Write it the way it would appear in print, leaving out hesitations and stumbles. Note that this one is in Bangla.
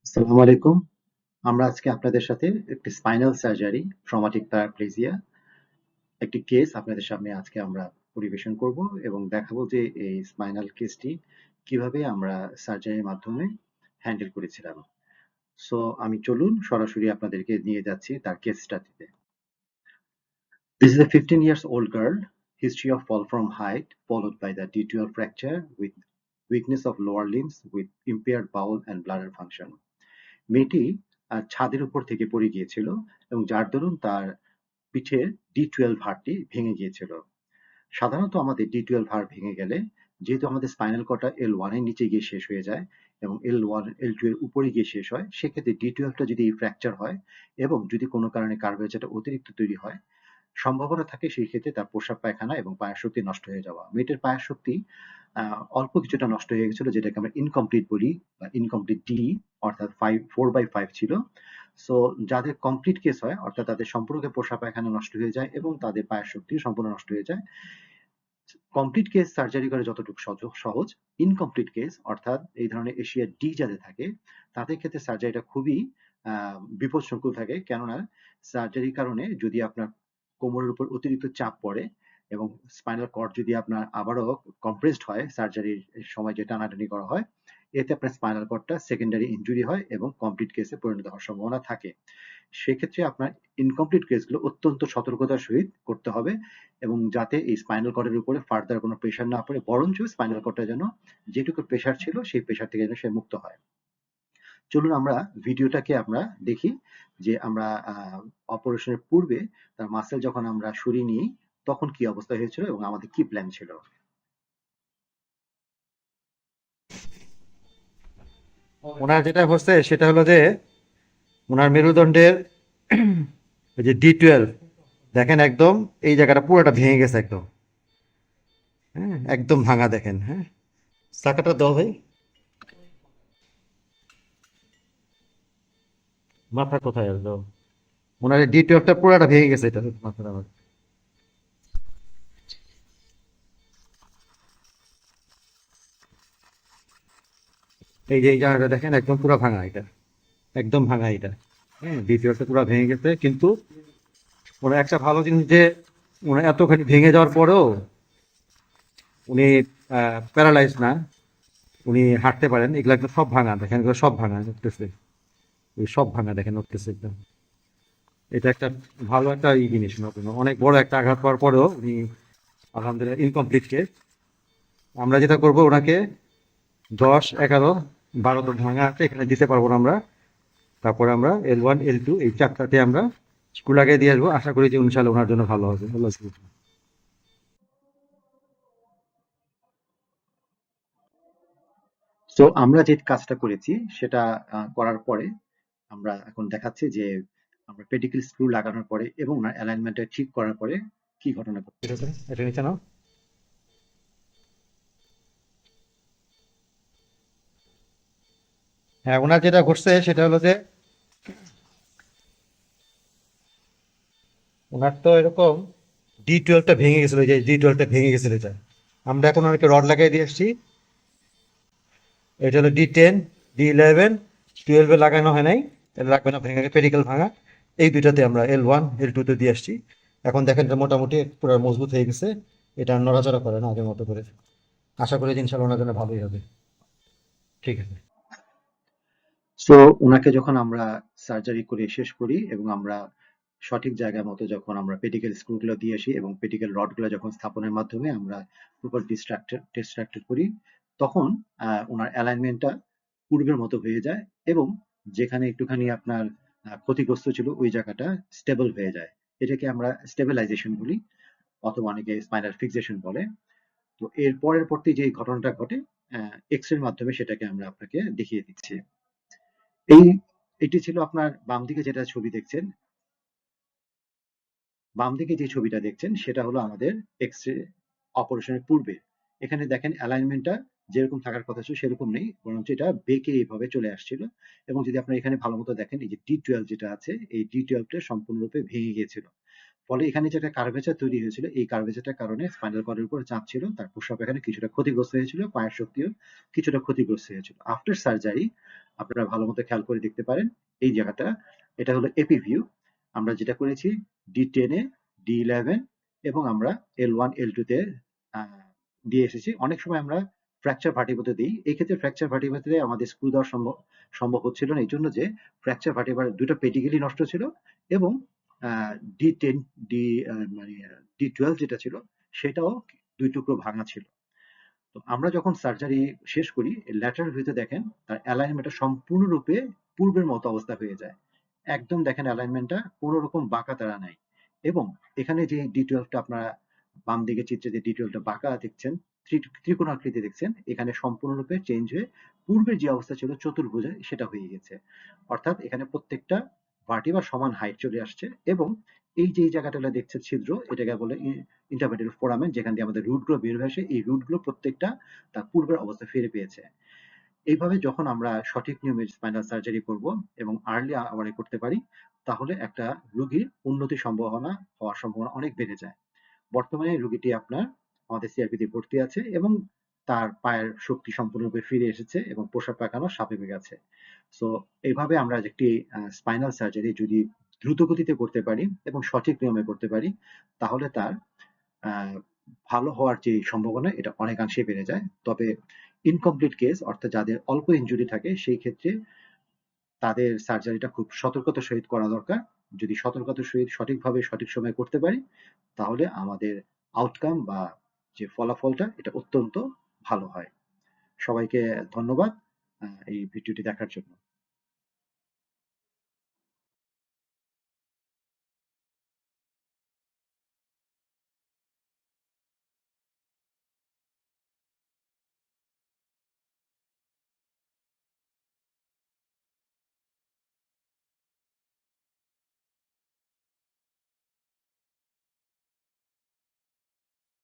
আসসালামু আলাইকুম। আমরা আজকে আপনাদের সাথে একটি স্পাইনাল সার্জারি, ট্রমাটিক প্যারাপ্লেজিয়া একটি কেস আপনাদের সামনে আজকে আমরা পরিবেশন করব এবং দেখাবো যে এই স্পাইনাল কেসটি কিভাবে আমরা সার্জারির মাধ্যমে হ্যান্ডেল করেছিলাম। সো আমি চলুন সরাসরি আপনাদেরকে নিয়ে যাচ্ছি তার case স্টাডিতে। This is a 15 years old girl, history of fall from height followed by the D12 fracture with weakness of lower limbs with impaired bowel and bladder function. মেয়েটি ছাদের উপর থেকে পড়ে গিয়েছিল এবং যার দরুন তার পিঠের D12 হাড়টি ভেঙে গিয়েছিল। সাধারণত আমাদের D12 হাড় ভেঙে গেলে যেহেতু আমাদের স্পাইনাল কর্ডটা L1 এর নিচে গিয়ে শেষ হয়ে যায় এবং L1 L2 এর উপরে গিয়ে শেষ হয়, সেক্ষেত্রে D12 টা যদি ফ্র্যাকচার হয় এবং যদি কোনো কারণে কার্ভেচারটা অতিরিক্ত তৈরি হয়, সম্ভাবনা থাকে সেই ক্ষেত্রে তার প্রস্রাব পায়খানা এবং পায়ের শক্তি নষ্ট হয়ে যাওয়া। মেয়েটির পায়ের শক্তি অল্প কিছুটা নষ্ট হয়ে গেছিল, যেটাকে আমরা ইনকমপ্লিট বলি বা ইনকমপ্লিট ডি, অর্থাৎ 4/5 ছিল। সো যাদের কমপ্লিট কেস হয়, অর্থাৎ তাদের সম্পূর্ণ প্রস্রাব পায়খানা নষ্ট হয়ে যায় এবং তাদের পায়ের শক্তি সম্পূর্ণ নষ্ট হয়ে যায়, কমপ্লিট কেস সার্জারি করে যতটুকু সহজ, ইনকমপ্লিট কেস অর্থাৎ এই ধরনের এশিয়া ডি যাদের থাকে তাদের ক্ষেত্রে সার্জারিটা খুবই বিপদসংকুল থাকে। কেননা সার্জারির কারণে যদি আপনার কোমরের উপর অতিরিক্ত চাপ পড়ে এবং স্পাইনাল কর্ড যদি আপনার আবারও কম্প্রেসড হয় সার্জারির সময় যে টানাটানি করা হয়, এতে আপনার স্পাইনাল কর্ডটা সেকেন্ডারি ইনজুরি হয় এবং কমপ্লিট কেসে পরিণত হওয়ার সম্ভাবনা থাকে। সেক্ষেত্রে আপনার ইনকমপ্লিট কেসগুলো অত্যন্ত সতর্কতার সহিত করতে হবে এবং যাতে এই স্পাইনাল কর্ডের উপরে ফার্দার কোনো প্রেশার না পড়ে, বরঞ্চ স্পাইনাল কর্ডটা যেন যেটুকু প্রেশার ছিল সেই প্রেশার থেকে যেন সে মুক্ত হয়। চলুন আমরা ভিডিওটাকে আমরা দেখি যে আমরা অপারেশনের পূর্বে তার মাসেল যখন আমরা সরিয়ে নিই তখন কি অবস্থা হয়েছিল এবং আমাদের কি প্ল্যান ছিল। ওনার যেটা হচ্ছে সেটা হলো যে ওনার মেরুদণ্ডের ওই যে D12 দেখেন একদম এই জায়গাটা পুরোটা ভেঙে গেছে একদম। হ্যাঁ, একদম ভাঙা দেখেন। হ্যাঁ, চাকাটা দাও ভাই। মাথা কোথায় আসলো? ওনার D12টা পুরোটা ভেঙে গেছে, এটা মাথাটা আমার। এই যে এই জায়গাটা দেখেন একদম পুরো ভাঙা, এটা একদম ভাঙা এটা। হ্যাঁ, D12টা পুরো ভেঙে গেছে, কিন্তু ওনার একটা ভালো জিনিস যে ওনার এতখানি ভেঙে যাওয়ার পরেও উনি প্যারালাইজ না, উনি হাঁটতে পারেন। এগুলো একদম সব ভাঙা দেখেন, এগুলো সব ভাঙা উঠতেছে, এই সব ভাঙা দেখেন উঠতেছে একদম। এটা একটা ভালো একটা জিনিস, নতুন অনেক বড় একটা আঘাত পাওয়ার পরেও উনি আলহামদুলিল্লাহ ইনকমপ্লিট কেস। আমরা যেটা করব ওনাকে 10, 11, 12 তো ভাঙা আছে, এখানে দিতে পারবো না আমরা। তারপরে আমরা L1 L2 এই চারটাতে আমরা স্ক্রু লাগিয়ে দিয়ে আসবো। আশা করি যে ইনশাল্লাহ ওনার জন্য ভালো হবে। আল্লাহ হাফেজ। তো আমরা যে কাজটা করেছি সেটা করার পরে আমরা এখন দেখাচ্ছি যে আমরা পেডিকেল স্ক্রু লাগানোর পরে এবং ওনার অ্যালাইনমেন্টটা ঠিক করার পরে কি ঘটনা ঘটে। এটা নিচে নাও। হ্যাঁ, ওনার যেটা ঘটছে সেটা হলো যে ওনার তো এরকম D12টা ভেঙে গেছিল, যে D12টা ভেঙে গেছিল এটা। আমরা এখন ওনাকে রড লাগিয়ে দিয়ে আসছি। এটা হলো D10, D11, 12 লাগানো হয় নাই, এটা লাগবে না, ভেঙে পেডিকেল ভাঙা। এই দুইটাতে আমরা L1 L2 তে দিয়ে আসছি। এখন দেখেন এটা মোটামুটি পুরো মজবুত হয়ে গেছে, এটা আর নড়াচড়া করে না আগের মতো করে। আশা করি যে ইনশাল্লাহ ওনার জন্য ভালোই হবে। ঠিক আছে। সো ওনাকে যখন আমরা সার্জারি করে শেষ করি এবং আমরা সঠিক জায়গা মতো যখন আমরা পেডিকেল স্ক্রুগুলো দিয়ে আসি এবং পেডিকেল রডগুলো যখন স্থাপনের মাধ্যমে আমরা প্রপার ডিস্ট্রাক্টেড করি, তখন ওনার অ্যালাইনমেন্টটা পূর্বের মতো হয়ে যায় এবং যেখানে একটুখানি আপনার ক্ষতিগ্রস্ত ছিল ওই জায়গাটা স্টেবল হয়ে যায়। এটাকে আমরা স্টেবিলাইজেশন বলি, অথবা অনেকে স্পাইনাল ফিক্সেশন বলে। তো এর পরের পরটি যে ঘটনাটা ঘটে, এক্স রের মাধ্যমে সেটাকে আমরা আপনাকে দেখিয়ে দিচ্ছি। এই এটি ছিল আপনার বাম দিকে যেটা ছবি দেখছেন, বাম দিকে যে ছবিটা দেখছেন সেটা হলো আমাদের এক্স রে অপারেশনের পূর্বে। এখানে দেখেন অ্যালাইনমেন্টটা যেরকম থাকার কথা ছিল সেরকম নেই, বরঞ্চ এটা বেঁকে এইভাবে চলে আসছিল। এবং যদি আপনারা এখানে ভালো মতো দেখেন, এই যে D12 যেটা আছে, এই D12টা সম্পূর্ণরূপে ভেঙে গিয়েছিল। ফলে এখানে যেটা কার্ভেচার তৈরি হয়েছিল, এই কার্ভেচারটার কারণে স্পাইনাল কর্ডের উপর চাপ ছিল, তার প্রস্রাব এখানে কিছুটা ক্ষতিগ্রস্ত হয়েছিল, পায়ের শক্তিও কিছুটা ক্ষতিগ্রস্ত হয়েছিল। আফটার সার্জারি আপনারা ভালো মতো খেয়াল করে দেখতে পারেন এই জায়গাটা, এটা হলো এপি ভিউ। আমরা যেটা করেছি D10 এ, D11 এবং আমরা L1 L2 তে দিয়ে এসেছি। অনেক সময় আমরা ফ্র্যাকচার ভার্টিব্রাতে দিই। এই ক্ষেত্রে ফ্র্যাকচার ভার্টিব্রাতে আমাদের স্ক্রু দেওয়া সম্ভব হচ্ছিল না, এই জন্য যে ফ্র্যাকচার ভার্টিব্রার দুটো পেটিকেলই নষ্ট ছিল এবং D10 ডি মানে D12 যেটা ছিল সেটাও 2 টুকরো ভাঙা ছিল। তো আমরা যখন সার্জারি শেষ করি, ল্যাটারাল ভিউতে দেখেন তার অ্যালাইনমেন্টটা সম্পূর্ণরূপে পূর্বের মতো অবস্থা হয়ে যায়। একদম দেখেন অ্যালাইনমেন্টটা কোনো রকম বাঁকা তারা নাই। এবং এখানে যে D12টা আপনারা বাম দিকে চিত্রে যে D12টা বাঁকা দেখছেন, ত্রিকোণাকৃতি দেখছেন, এখানে সম্পূর্ণরূপে চেঞ্জ হয়ে পূর্বের যে অবস্থা ছিল চতুর্ভুজে সেটা হয়ে গেছে। অর্থাৎ এখানে প্রত্যেকটা ভার্টিব্রা সমান হাইট চলে আসছে এবং এই যে এই জায়গাটা দেখছেন ছিদ্র, এটাকে বলে ইন্টারমেডিয়েট ফোরামেন, যেখান দিয়ে আমাদের রুটগুলো বের হয়ে আসে। এই রুটগুলো প্রত্যেকটা তার পূর্বের অবস্থা ফিরে পেয়েছে। এইভাবে যখন আমরা সঠিক নিয়মে স্পাইনাল সার্জারি করব এবং আর্লি আওয়ারে করতে পারি, তাহলে একটা রোগীর উন্নতির সম্ভাবনা হওয়ার সম্ভাবনা অনেক বেড়ে যায়। বর্তমানে রোগীটি আপনার আমাদের সিআরপিতে ভর্তি আছে এবং তার পায়ের শক্তি সম্পূর্ণরূপে ফিরে এসেছে এবং প্রসাব পায়খানা স্বাভাবিক আছে। সো এইভাবে আমরা একটি স্পাইনাল সার্জারি যদি দ্রুত গতিতে করতে পারি এবং সঠিক নিয়মে করতে পারি, তাহলে তার আহ, ভালো হওয়ার যে সম্ভাবনা এটা অনেকাংশে বেড়ে যায়। তবে ইনকমপ্লিট কেস, অর্থাৎ যাদের অল্প ইনজুরি থাকে, সেই ক্ষেত্রে তাদের সার্জারিটা খুব সতর্কতার সহিত করা দরকার। যদি সতর্কতার সহিত সঠিকভাবে সঠিক সময়ে করতে পারি, তাহলে আমাদের আউটকাম বা যে ফলাফলটা এটা অত্যন্ত ভালো হয়। সবাইকে ধন্যবাদ এই ভিডিওটি দেখার জন্য।